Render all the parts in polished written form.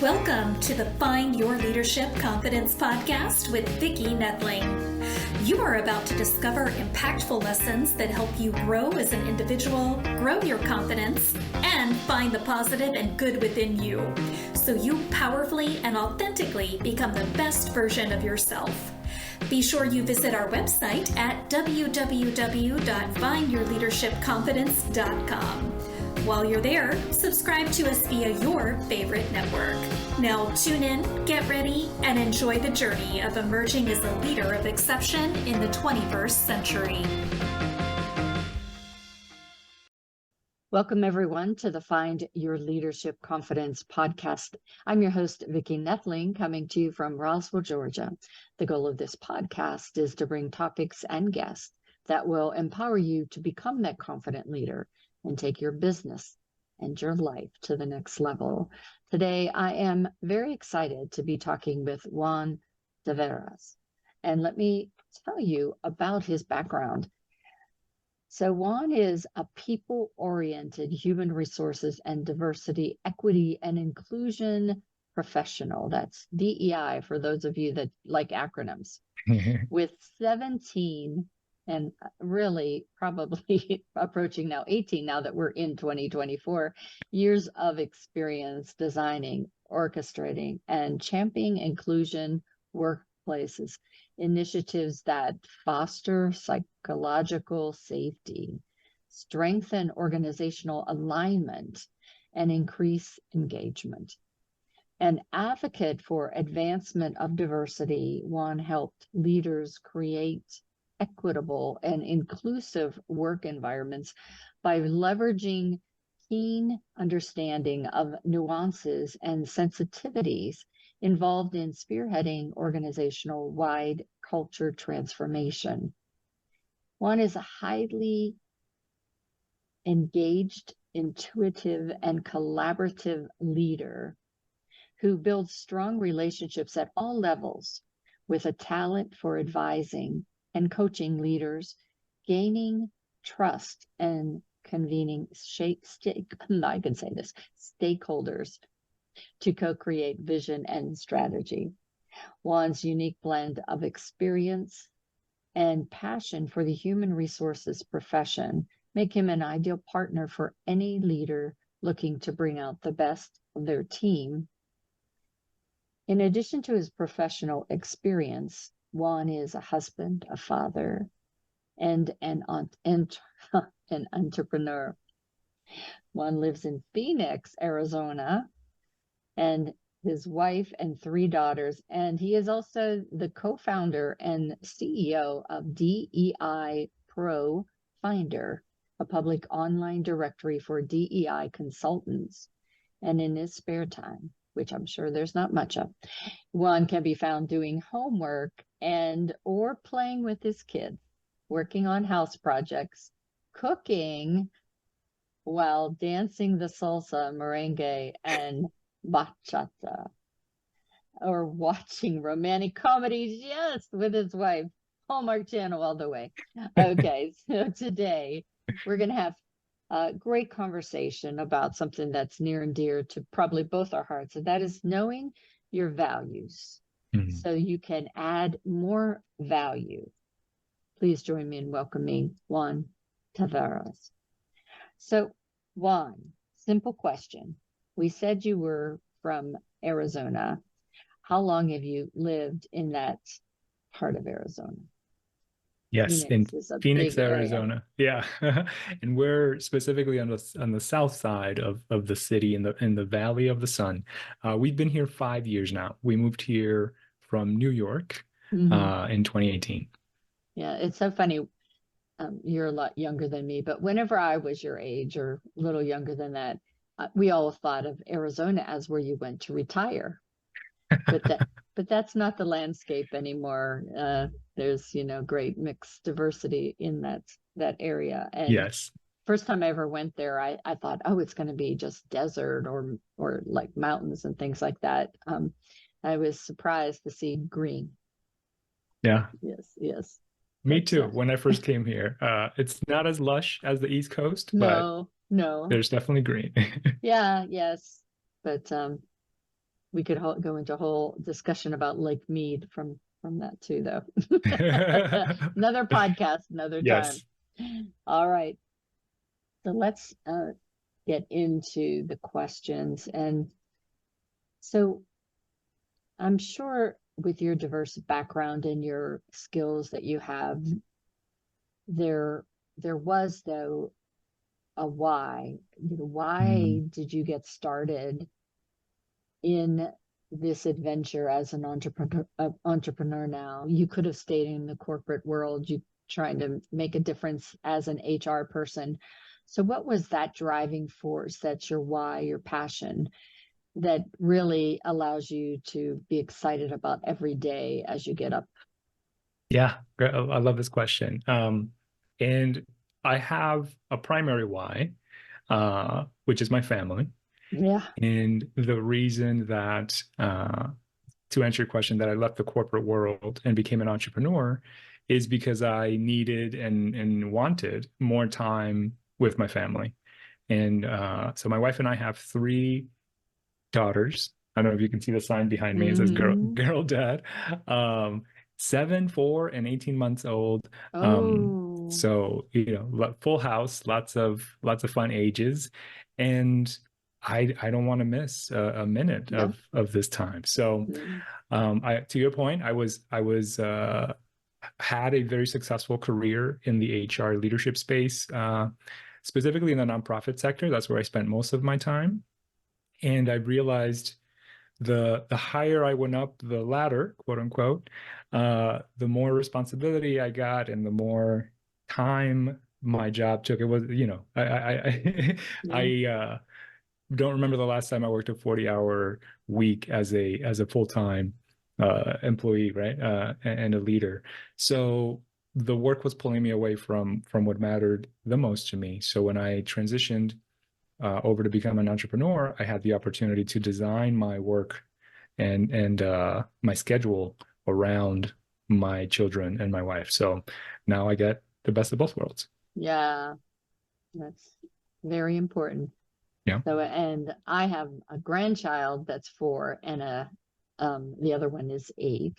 Welcome to the Find Your Leadership Confidence podcast with Vicki Noethling. You are about to discover impactful lessons that help you grow as an individual, grow your confidence, and find the positive and good within you, so you powerfully and authentically become the best version of yourself. Be sure you visit our website at www.findyourleadershipconfidence.com. While you're there, subscribe to us via your favorite network. Now tune in, get ready, and enjoy the journey of emerging as a leader of exception in the 21st century. Welcome, everyone, to the Find Your Leadership Confidence podcast. I'm your host, Vicki Noethling, coming to you from Roswell, Georgia. The goal of this podcast is to bring topics and guests that will empower you to become that confident leader and take your business and your life to the next level. Today, I am very excited to be talking with Juan Taveras. And let me tell you about his background. So Juan is a people-oriented human resources and diversity, equity, and inclusion professional. That's DEI for those of you that like acronyms. With 17 and really probably approaching now 18 now that we're in 2024 years of experience designing, orchestrating, and championing inclusion workplaces, initiatives that foster psychological safety, strengthen organizational alignment, and increase engagement. An advocate for advancement of diversity, Juan helped leaders create equitable and inclusive work environments by leveraging keen understanding of nuances and sensitivities involved in spearheading organizational-wide culture transformation. Juan is a highly engaged, intuitive, and collaborative leader who builds strong relationships at all levels with a talent for advising and coaching leaders, gaining trust and convening stakeholders to co-create vision and strategy. Juan's unique blend of experience and passion for the human resources profession make him an ideal partner for any leader looking to bring out the best of their team. In addition to his professional experience, Juan is a husband, a father, and an entrepreneur. Juan lives in Phoenix, Arizona, and his wife and 3 daughters, and he is also the co-founder and CEO of DEI Pro Finder, a public online directory for DEI consultants. And in his spare time, which I'm sure there's not much of, Juan can be found doing homework and or playing with his kids, working on house projects, cooking, while dancing the salsa, merengue, and bachata, or watching romantic comedies, yes, with his wife. Hallmark Channel all the way. Okay, so today we're going to have a great conversation about something that's near and dear to probably both our hearts, and that is knowing your values so you can add more value. Please join me in welcoming Juan Taveras. So, Juan, simple question. We said you were from Arizona. How long have you lived in that part of Arizona? Yes, in Phoenix, Arizona. Yeah, and we're specifically on the south side of the city in the Valley of the Sun. We've been here 5 years now. We moved here from New York in 2018. Yeah, it's so funny. You're a lot younger than me, but whenever I was your age or a little younger than that, we all thought of Arizona as where you went to retire. But that's not the landscape anymore. There's, great mixed diversity in that area. And yes, first time I ever went there, I thought, oh, it's going to be just desert or like mountains and things like that. I was surprised to see green. Yeah. Yes. Me too. When I first came here, it's not as lush as the East Coast, but no, there's definitely green. Yeah, yes, but we could go into a whole discussion about Lake Mead from that too, though. Another podcast, another time. Yes. All right. So let's get into the questions. And so I'm sure with your diverse background and your skills that you have, there was, though, a why. Why did you get started in this adventure as an entrepreneur now? You could have stayed in the corporate world, you trying to make a difference as an HR person. So what was that driving force, that's your why, your passion, that really allows you to be excited about every day as you get up? Yeah, I love this question. And I have a primary why, which is my family. Yeah. And the reason that, to answer your question, that I left the corporate world and became an entrepreneur is because I needed and wanted more time with my family. And so my wife and I have 3 daughters. I don't know if you can see the sign behind me. It says girl dad. 7, 4, and 18 months old. So, full house, lots of fun ages. And I don't want to miss a minute of this time. So, to your point, I had a very successful career in the HR leadership space, specifically in the nonprofit sector. That's where I spent most of my time. And I realized the higher I went up the ladder, quote unquote, the more responsibility I got and the more time my job took. It was, I don't remember the last time I worked a 40-hour week as a full-time employee, right? And a leader. So the work was pulling me away from what mattered the most to me. So when I transitioned over to become an entrepreneur, I had the opportunity to design my work and my schedule around my children and my wife. So now I get the best of both worlds. Yeah, that's very important. Yeah. So, and I have a grandchild that's 4 and the other one is 8.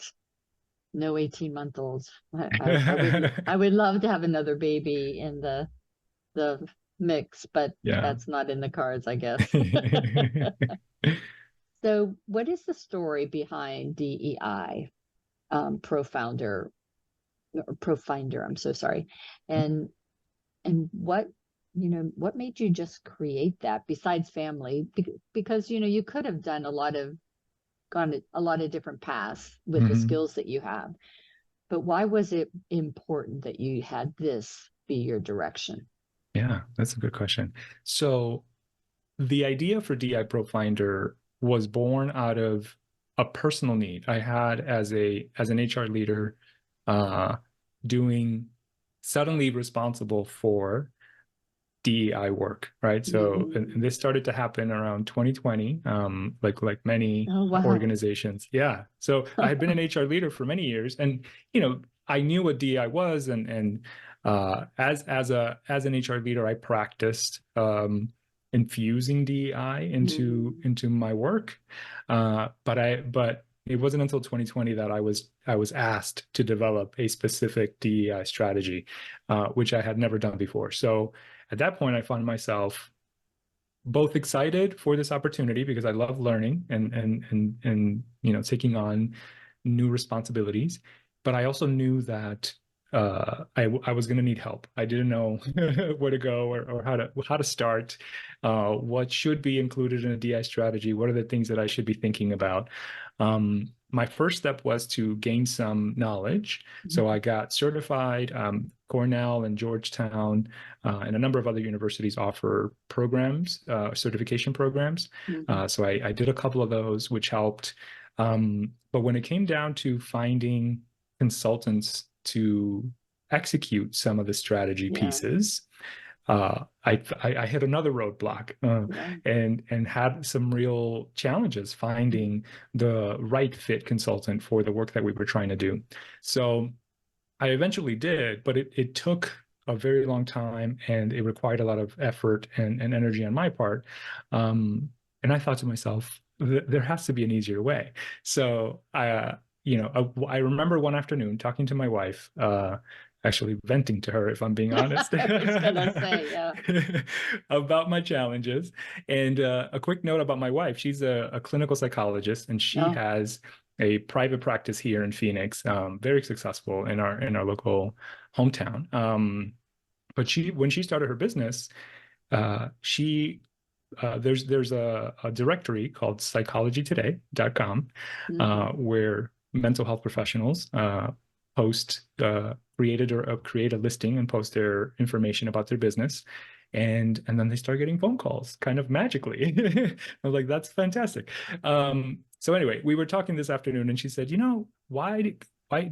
No 18-month-olds. I would love to have another baby in the mix, but that's not in the cards, I guess. So what is the story behind DEI Pro Finder, I'm so sorry. And what made you just create that, besides family? Because you could have done gone a lot of different paths with the skills that you have. But why was it important that you had this be your direction? Yeah, that's a good question. So the idea for DEI Pro Finder was born out of a personal need I had as an HR leader, suddenly responsible for DEI work, right? So and this started to happen around 2020, like many organizations. Yeah. So I had been an HR leader for many years, and I knew what DEI was, and as an HR leader, I practiced infusing DEI into my work, but it wasn't until 2020 that I was asked to develop a specific DEI strategy, which I had never done before. So at that point, I found myself both excited for this opportunity because I love learning and taking on new responsibilities, but I also knew that I was going to need help. I didn't know where to go or how to start. What should be included in a DI strategy? What are the things that I should be thinking about? My first step was to gain some knowledge. So I got certified. Cornell and Georgetown and a number of other universities offer programs, certification programs. So I did a couple of those, which helped. But when it came down to finding consultants to execute some of the strategy pieces, I hit another roadblock and had some real challenges finding the right fit consultant for the work that we were trying to do. So I eventually did, but it took a very long time and it required a lot of effort and energy on my part. And I thought to myself, there has to be an easier way. So I remember one afternoon talking to my wife, actually venting to her, if I'm being honest, I was gonna say, yeah, about my challenges. And a quick note about my wife: she's a clinical psychologist, and she has a private practice here in Phoenix, very successful in our local hometown. But when she started her business, there's a directory called psychologytoday.com, where mental health professionals create a listing and post their information about their business. And then they start getting phone calls kind of magically. I was like, that's fantastic. So anyway, we were talking this afternoon, and she said, why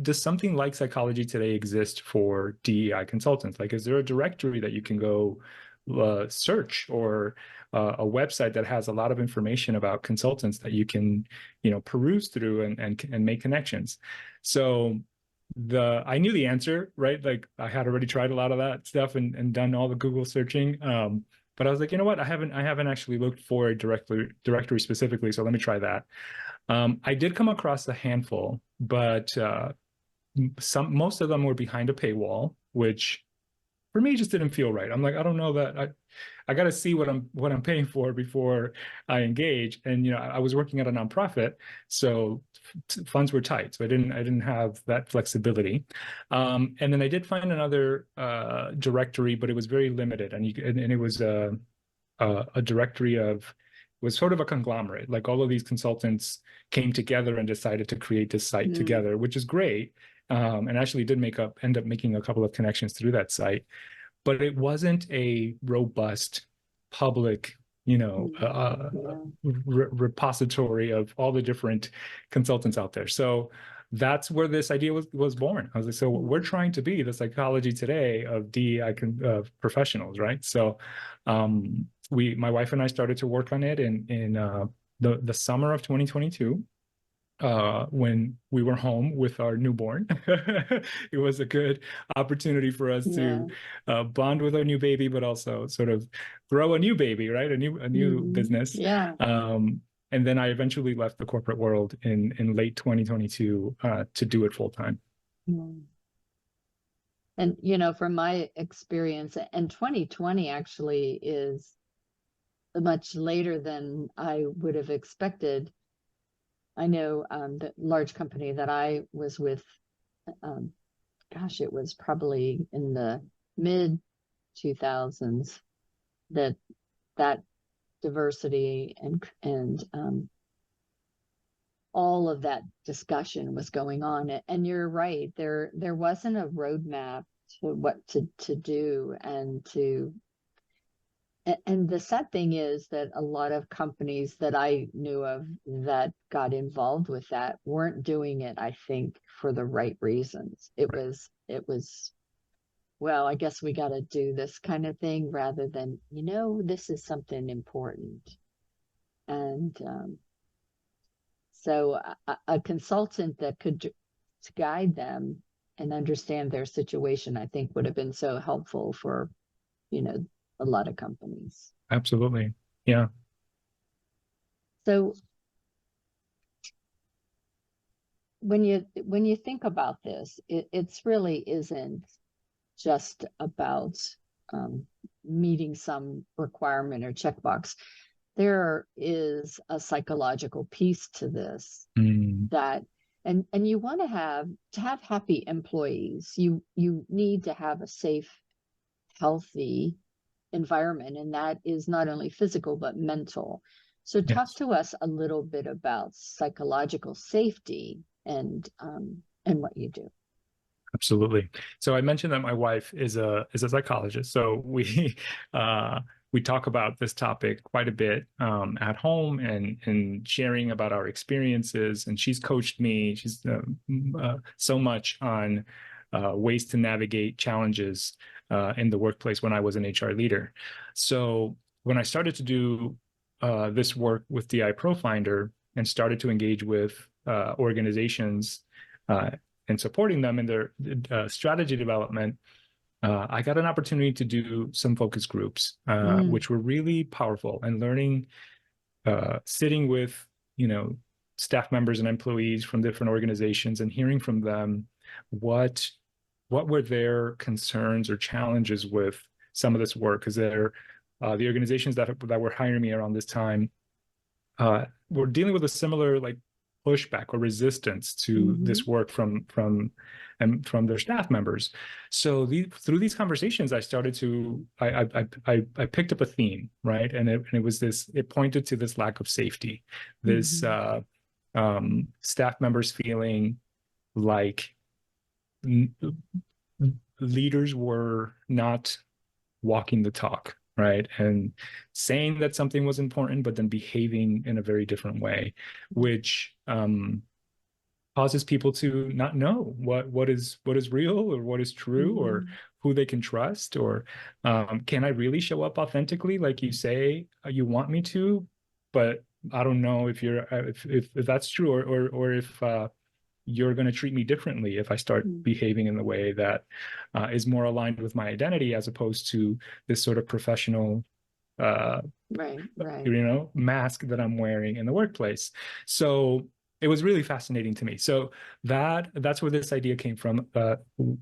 does something like Psychology Today exist for DEI consultants? Like, is there a directory that you can go search, or a website that has a lot of information about consultants that you can, peruse through and make connections? So I knew the answer, right? Like, I had already tried a lot of that stuff and done all the Google searching. But I was like, you know what? I haven't actually looked for a directory specifically, so let me try that. I did come across a handful, but most of them were behind a paywall, which for me just didn't feel right. I'm like, I don't know that I got to see what I'm paying for before I engage. And I was working at a nonprofit, so funds were tight, so I didn't have that flexibility. And then I did find another directory, but it was very limited, and it was a directory was sort of a conglomerate. Like, all of these consultants came together and decided to create this site together, which is great. And actually did end up making a couple of connections through that site, but it wasn't a robust public, repository of all the different consultants out there. So that's where this idea was born. I was like, so we're trying to be the Psychology Today of DEI professionals, right? So my wife and I started to work on it in the summer of 2022. When we were home with our newborn. It was a good opportunity for us to bond with our new baby, but also sort of grow a new baby, right? A new business. Yeah. And then I eventually left the corporate world in late 2022 to do it full time. And from my experience, and 2020 actually is much later than I would have expected. I know the large company that I was with, it was probably in the mid 2000s that diversity and all of that discussion was going on. And you're right, there wasn't a roadmap to what to do and the sad thing is that a lot of companies that I knew of that got involved with that weren't doing it, I think, for the right reasons. It was, well, I guess we got to do this kind of thing rather than, this is something important. And so a consultant that could guide them and understand their situation, I think, would have been so helpful for, a lot of companies. Absolutely. Yeah. So when you think about this, it's really isn't just about meeting some requirement or checkbox. There is a psychological piece to this that and you want to have happy employees. You need to have a safe, healthy environment, and that is not only physical but mental. So talk to us a little bit about psychological safety and what you do. Absolutely. So I mentioned that my wife is a psychologist, so we talk about this topic quite a bit at home and sharing about our experiences, and she's coached me. She's so much on ways to navigate challenges in the workplace when I was an HR leader. So when I started to do this work with DEI Pro Finder and started to engage with organizations and supporting them in their strategy development, I got an opportunity to do some focus groups, which were really powerful, and learning, sitting with staff members and employees from different organizations and hearing from them what were their concerns or challenges with some of this work, because the organizations that were hiring me around this time were dealing with a similar pushback or resistance to this work from their staff members. So through these conversations, I started to I picked up a theme, right, and it was this. It pointed to this lack of safety, this staff members feeling like leaders were not walking the talk, right? And saying that something was important, but then behaving in a very different way, which causes people to not know what is real or what is true, or who they can trust, or can I really show up authentically like you say you want me to, but I don't know if that's true, or if you're going to treat me differently if I start behaving in the way that is more aligned with my identity, as opposed to this sort of professional mask that I'm wearing in the workplace. So it was really fascinating to me. So that's where this idea came from.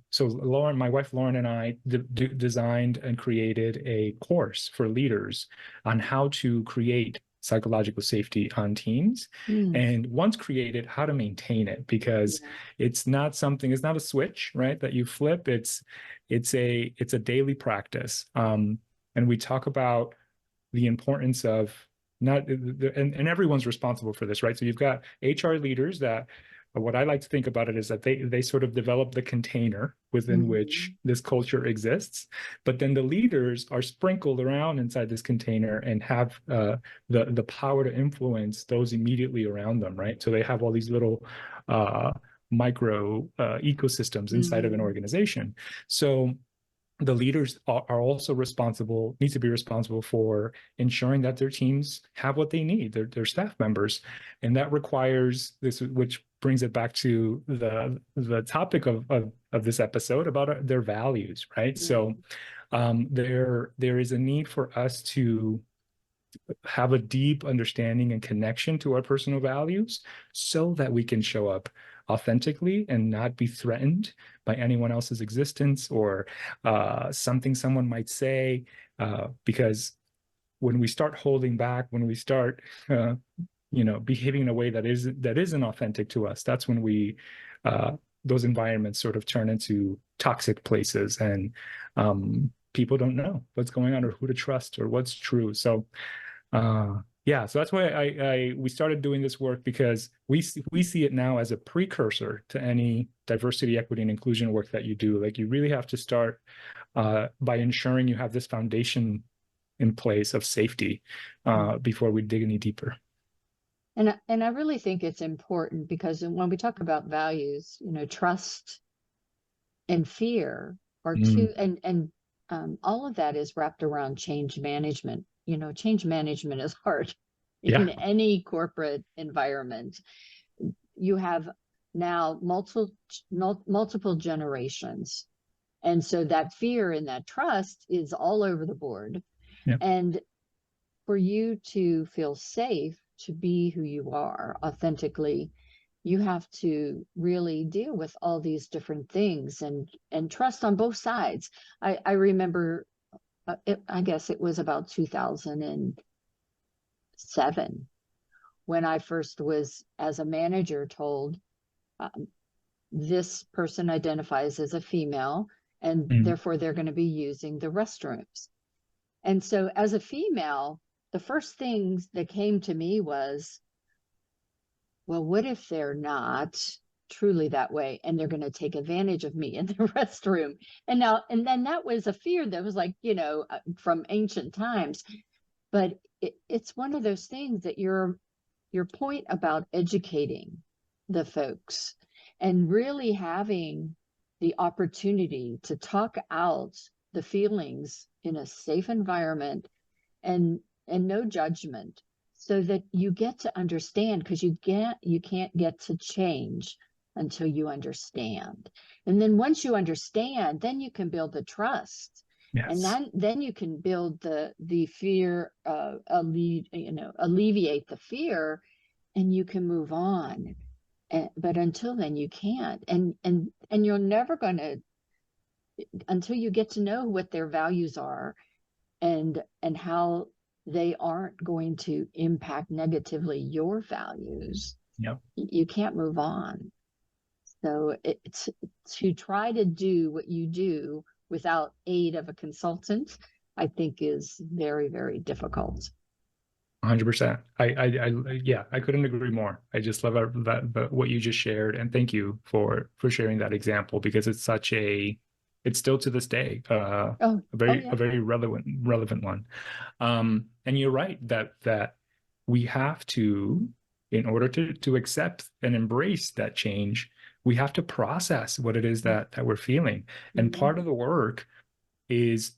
So Lauren, my wife Lauren, and I designed and created a course for leaders on how to create psychological safety on teams, and once created, how to maintain it, because it's not a switch, right, that you flip. It's a daily practice, and we talk about the importance of and everyone's responsible for this, right? So you've got HR leaders that, what I like to think about it is that they sort of develop the container within which this culture exists, but then the leaders are sprinkled around inside this container and have the power to influence those immediately around them, right? So they have all these little micro ecosystems inside of an organization. So the leaders are also need to be responsible for ensuring that their teams have what they need, their staff members. And that requires this, which brings it back to the topic of this episode about their values, right? So there is a need for us to have a deep understanding and connection to our personal values so that we can show up authentically and not be threatened by anyone else's existence or something someone might say, because when we start holding back, when we start behaving in a way that isn't authentic to us, that's when those environments sort of turn into toxic places, and people don't know what's going on or who to trust or what's true. So so that's why we started doing this work, because we see it now as a precursor to any diversity, equity, and inclusion work that you do. Like, you really have to start by ensuring you have this foundation in place of safety before we dig any deeper. And I really think it's important, because when we talk about values, trust and fear are two, and all of that is wrapped around change management. Change management is hard in any corporate environment. You have now multiple generations. And so that fear and that trust is all over the board. Yeah. And for you to feel safe to be who you are authentically, you have to really deal with all these different things and trust on both sides. I remember, I guess it was about 2007 when I first was, as a manager, told this person identifies as a female, and therefore they're going to be using the restrooms. And so as a female, the first things that came to me was, well, what if they're not truly that way and they're going to take advantage of me in the restroom? And then that was a fear that was from ancient times. But it's one of those things that your point about educating the folks and really having the opportunity to talk out the feelings in a safe environment and no judgment, so that you get to understand, because you can't get to change until you understand. And then once you understand, then you can build the trust. Yes. And then you can build the fear, alleviate the fear, and you can move on. But until then, you can't. And you're never going to, until you get to know what their values are and how they aren't going to impact negatively your values. Yep. You can't move on. So it's to try to do what you do without aid of a consultant, I think is very, very difficult. 100%. I couldn't agree more. I just love what you just shared, and thank you for sharing that example, because it's such it's still to this day a very relevant one. And you're right that we have to, in order to accept and embrace that change, we have to process what it is that we're feeling. And part of the work is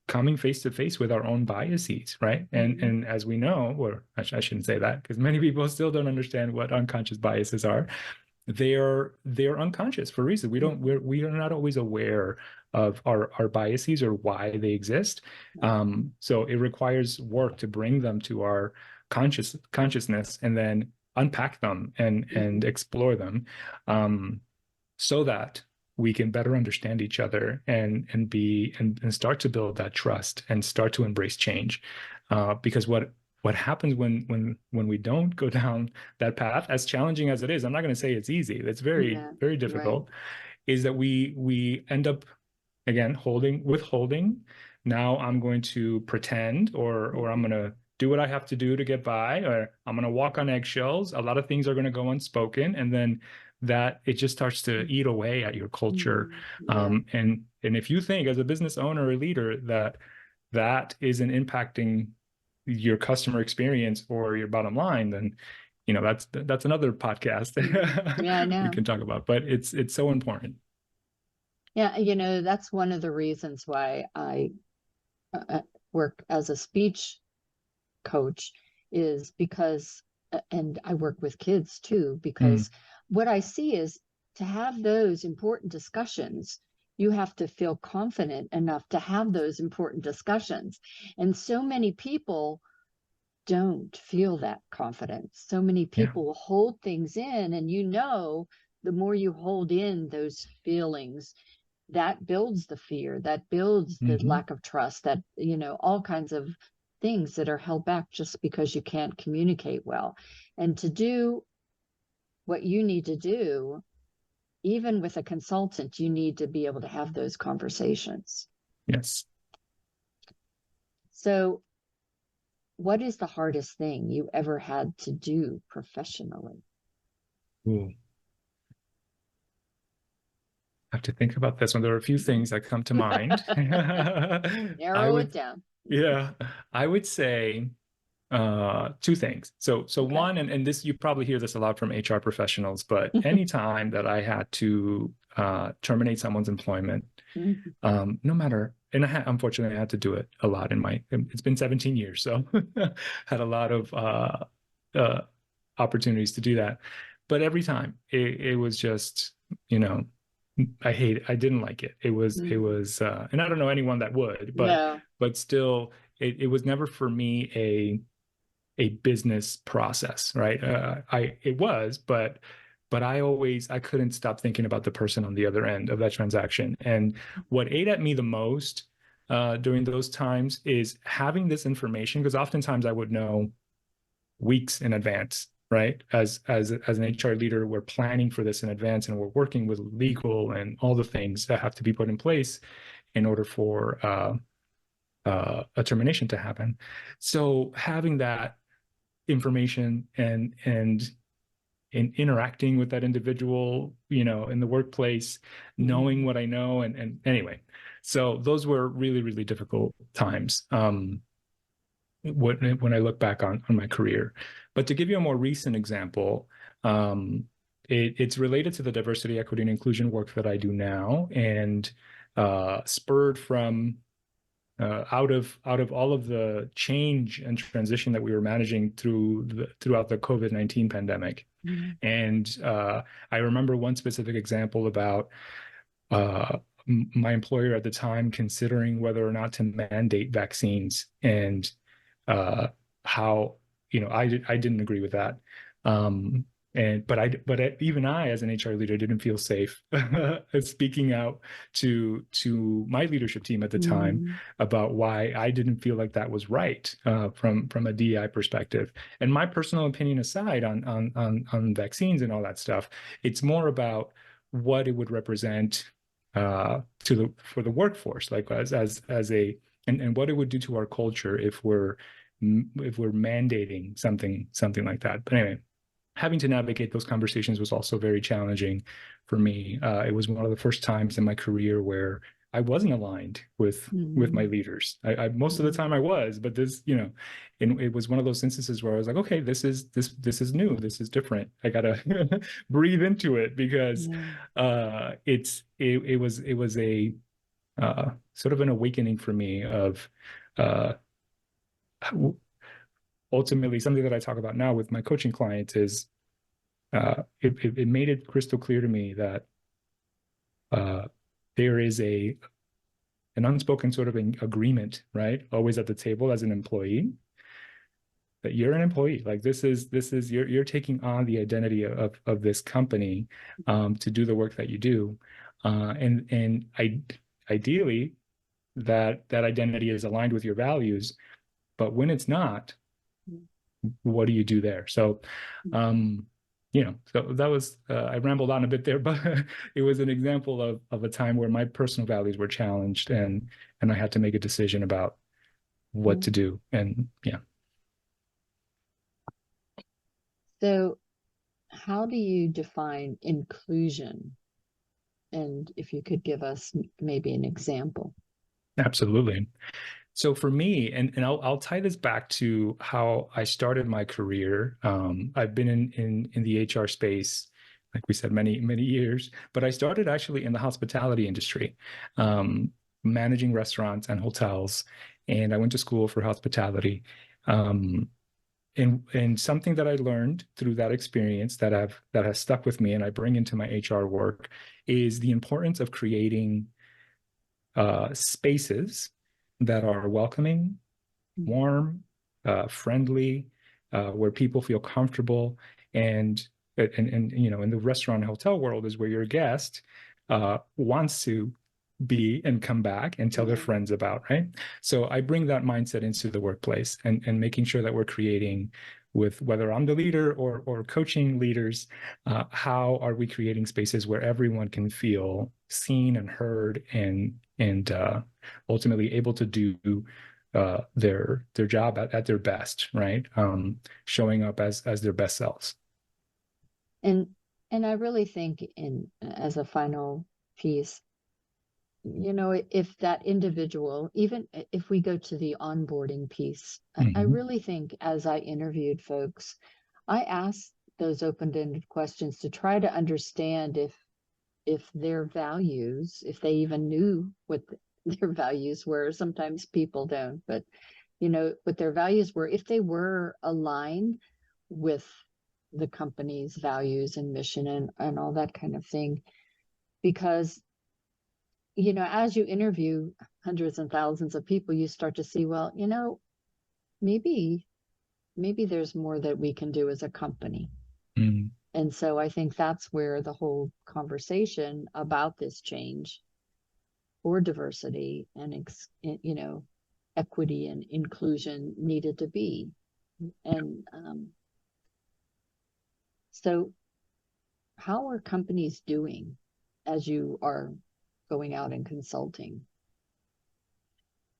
coming face to face with our own biases, right? And as we know, or I shouldn't say that, because many people still don't understand what unconscious biases are. They're unconscious for a reason. We are not always aware of our biases or why they exist. So it requires work to bring them to our consciousness and then unpack them and explore them, so that we can better understand each other and start to build that trust and start to embrace change. Because what happens when we don't go down that path, as challenging as it is, I'm not going to say it's easy, it's very difficult, is that we end up, again, withholding. Now I'm going to pretend, or I'm going to do what I have to do to get by, or I'm going to walk on eggshells. A lot of things are going to go unspoken, and then that it just starts to eat away at your culture. And if you think, as a business owner or leader, that isn't impacting your customer experience or your bottom line, then that's another podcast I know. we can talk about. But it's so important. Yeah, that's one of the reasons why I work as a speech coach, is because, and I work with kids too, because what I see is, to have those important discussions, you have to feel confident enough to have those important discussions. And so many people don't feel that confidence. So many people hold things in, and the more you hold in those feelings, that builds the fear, that builds the lack of trust, that, all kinds of things that are held back just because you can't communicate well. And to do what you need to do, even with a consultant, you need to be able to have those conversations. Yes. So what is the hardest thing you ever had to do professionally? Ooh. I have to think about this one. There are a few things that come to mind. Narrow it down. Yeah, I would say two things. So one, and this, you probably hear this a lot from HR professionals, but anytime that I had to terminate someone's employment, no matter, and unfortunately I had to do it a lot it's been 17 years, so had a lot of opportunities to do that. But every time it was just, I didn't like it. It was, and I don't know anyone that would, but still, it was never for me a business process, right? It was, but I couldn't stop thinking about the person on the other end of that transaction. And what ate at me the most during those times is having this information, because oftentimes I would know weeks in advance, right? As an HR leader, we're planning for this in advance, and we're working with legal and all the things that have to be put in place in order for a termination to happen. So having that information and interacting with that individual, in the workplace, knowing what I know, and anyway, so those were really, really difficult times when I look back on my career. But to give you a more recent example, it's related to the diversity, equity, and inclusion work that I do now, and spurred from out of all of the change and transition that we were managing throughout the COVID-19 pandemic. And I remember one specific example about my employer at the time considering whether or not to mandate vaccines, and how I didn't agree with that. Even I, as an HR leader, didn't feel safe speaking out to my leadership team at the time about why I didn't feel like that was right from a DEI perspective. And my personal opinion aside on vaccines and all that stuff, it's more about what it would represent for the workforce, like as a and what it would do to our culture if we're mandating something like that. But anyway, having to navigate those conversations was also very challenging for me. It was one of the first times in my career where I wasn't aligned with my leaders. I most of the time I was, but this, and it was one of those instances where I was like, okay, this is new, this is different. I gotta breathe into it because it was a sort of an awakening for me of ultimately something that I talk about now with my coaching clients is it made it crystal clear to me that there is an unspoken sort of an agreement, right? Always at the table as an employee, that you're an employee. Like this is you're taking on the identity of this company to do the work that you do, and ideally that identity is aligned with your values. But when it's not, what do you do there? So, so that was, I rambled on a bit there, but it was an example of a time where my personal values were challenged and I had to make a decision about what to do. And So how do you define inclusion? And if you could give us maybe an example. Absolutely. So for me, and I'll tie this back to how I started my career. I've been in the HR space, like we said, many years, but I started actually in the hospitality industry, managing restaurants and hotels, and I went to school for hospitality. And something that I learned through that experience that has stuck with me and I bring into my HR work is the importance of creating spaces that are welcoming, warm, friendly, where people feel comfortable, and in the restaurant and hotel world is where your guest wants to be and come back and tell their friends about, right? So I bring that mindset into the workplace and making sure that we're creating, with whether I'm the leader or coaching leaders, how are we creating spaces where everyone can feel seen and heard and ultimately able to do their job at their best, right? Showing up as their best selves. And I really think as a final piece, if that individual, even if we go to the onboarding piece, I really think as I interviewed folks, I asked those open-ended questions to try to understand if their values, if they even knew what their values were. Sometimes people don't, but what their values were, if they were aligned with the company's values and mission and all that kind of thing. Because as you interview hundreds and thousands of people, you start to see, well, maybe there's more that we can do as a company. And so I think that's where the whole conversation about this change for diversity and, equity and inclusion needed to be. And so how are companies doing as you are going out and consulting?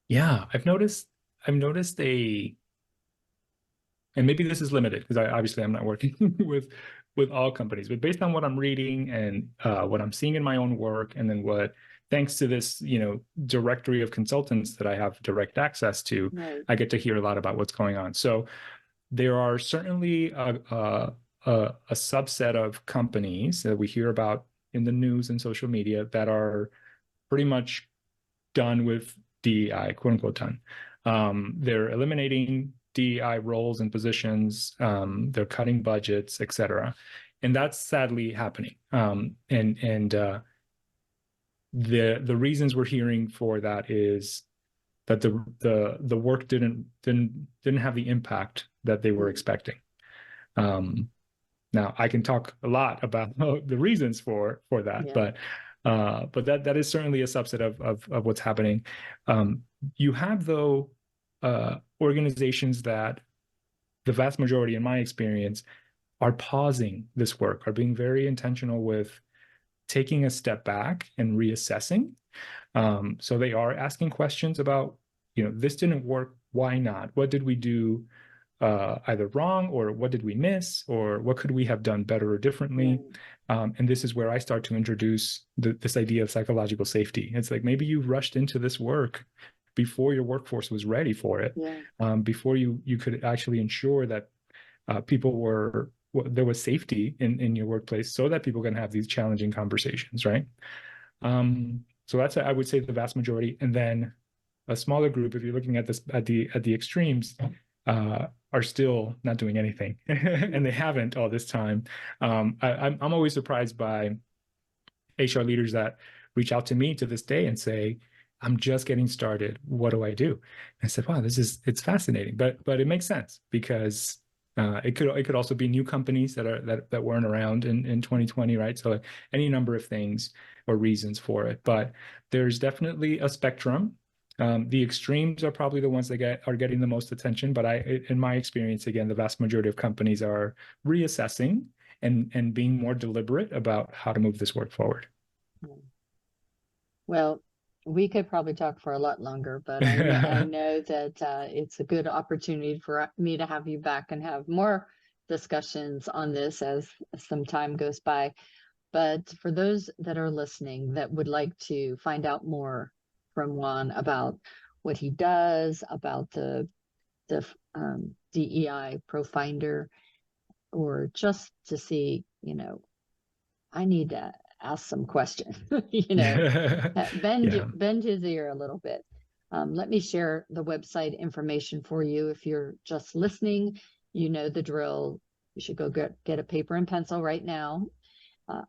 Yeah, I've noticed and maybe this is limited because I'm not working with all companies, but based on what I'm reading and what I'm seeing in my own work, and then thanks to this, directory of consultants that I have direct access to, right, I get to hear a lot about what's going on. So there are certainly a subset of companies that we hear about in the news and social media that are pretty much done with DEI, quote unquote done. They're eliminating DEI roles and positions. They're cutting budgets, et cetera. And that's sadly happening. The reasons we're hearing for that is that the work didn't have the impact that they were expecting. Now I can talk a lot about the reasons for that, but that is certainly a subset of what's happening. You have, though, organizations that, the vast majority, in my experience, are pausing this work, are being very intentional with taking a step back and reassessing. So they are asking questions about, this didn't work, why not? What did we do either wrong, or what did we miss, or what could we have done better or differently? And this is where I start to introduce this idea of psychological safety. It's like, maybe you rushed into this work before your workforce was ready for it, before you could actually ensure that there was safety in your workplace, so that people can have these challenging conversations, right? So that's, I would say, the vast majority. And then a smaller group, if you're looking at this at the extremes, are still not doing anything, and they haven't all this time. I'm always surprised by HR leaders that reach out to me to this day and say, I'm just getting started, what do I do? And I said, wow, it's fascinating, but it makes sense, because it could also be new companies that weren't around in 2020, right? So any number of things or reasons for it, but there's definitely a spectrum. The extremes are probably the ones that are getting the most attention, but in my experience, again, the vast majority of companies are reassessing and being more deliberate about how to move this work forward. Well, we could probably talk for a lot longer, but I know that it's a good opportunity for me to have you back and have more discussions on this as some time goes by. But for those that are listening that would like to find out more from Juan about what he does, about the DEI Pro Finder, or just to see, I need to ask some questions, bend his ear a little bit. Let me share the website information for you. If you're just listening, you know the drill. You should go get a paper and pencil right now.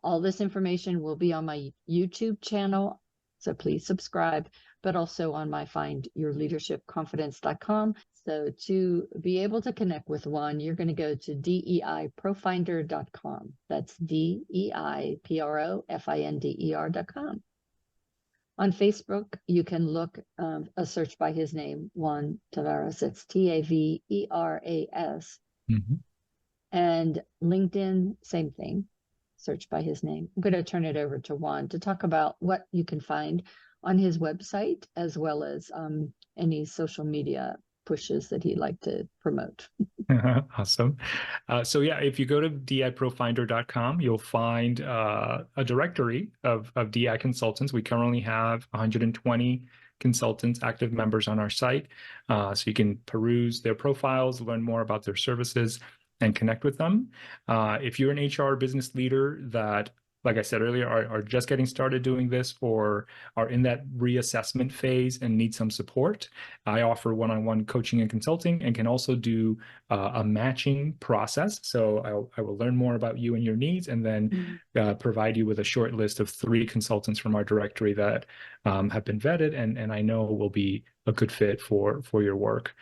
All this information will be on my YouTube channel, so please subscribe, but also on my findyourleadershipconfidence.com. So to be able to connect with Juan, you're going to go to DEIProfinder.com. That's DEIProfinder.com. On Facebook, you can look a search by his name, Juan Taveras. It's Taveras. And LinkedIn, same thing. Search by his name. I'm going to turn it over to Juan to talk about what you can find on his website, as well as any social media pushes that he'd like to promote. Awesome. So yeah, if you go to DEIProfinder.com, you'll find a directory of DEI consultants. We currently have 120 consultants, active members on our site. So you can peruse their profiles, learn more about their services, and connect with them. If you're an HR business leader that, like I said earlier, are just getting started doing this, or are in that reassessment phase and need some support, I offer one-on-one coaching and consulting, and can also do a matching process. So I will learn more about you and your needs, and then provide you with a short list of 3 consultants from our directory that have been vetted and I know will be a good fit for your work.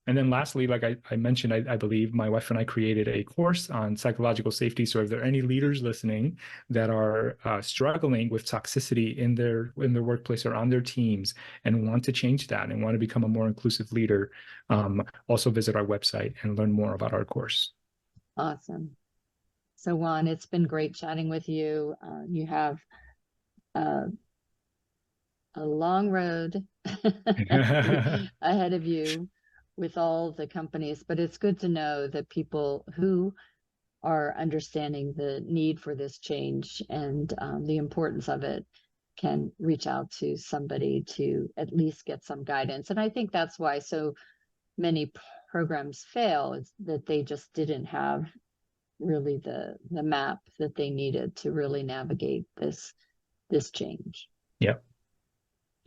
And then lastly, like I mentioned, I believe my wife and I created a course on psychological safety. So if there are any leaders listening that are struggling with toxicity in their workplace or on their teams and want to change that and want to become a more inclusive leader, also visit our website and learn more about our course. Awesome. So Juan, it's been great chatting with you. You have a long road ahead of you with all the companies, but it's good to know that people who are understanding the need for this change and the importance of it can reach out to somebody to at least get some guidance. And I think that's why so many programs fail, is that they just didn't have really the map that they needed to really navigate this change. Yep.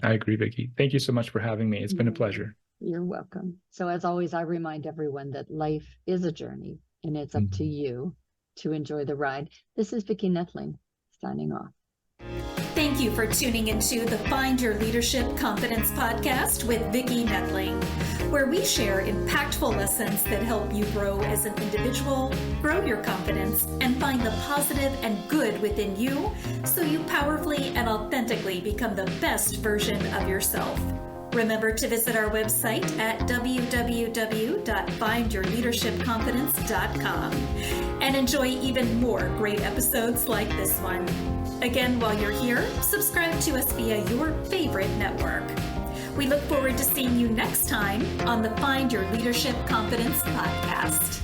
I agree, Vicki. Thank you so much for having me. It's been a pleasure. You're welcome. So as always, I remind everyone that life is a journey, and it's up to you to enjoy the ride. This is Vicki Noethling signing off. Thank Thank you for tuning into the Find Your Leadership Confidence podcast with Vicki Noethling, where we share impactful lessons that help you grow as an individual, grow your confidence, and find the positive and good within you so you powerfully and authentically become the best version of yourself. Remember to visit our website at www.findyourleadershipconfidence.com and enjoy even more great episodes like this one. Again, while you're here, subscribe to us via your favorite network. We look forward to seeing you next time on the Find Your Leadership Confidence podcast.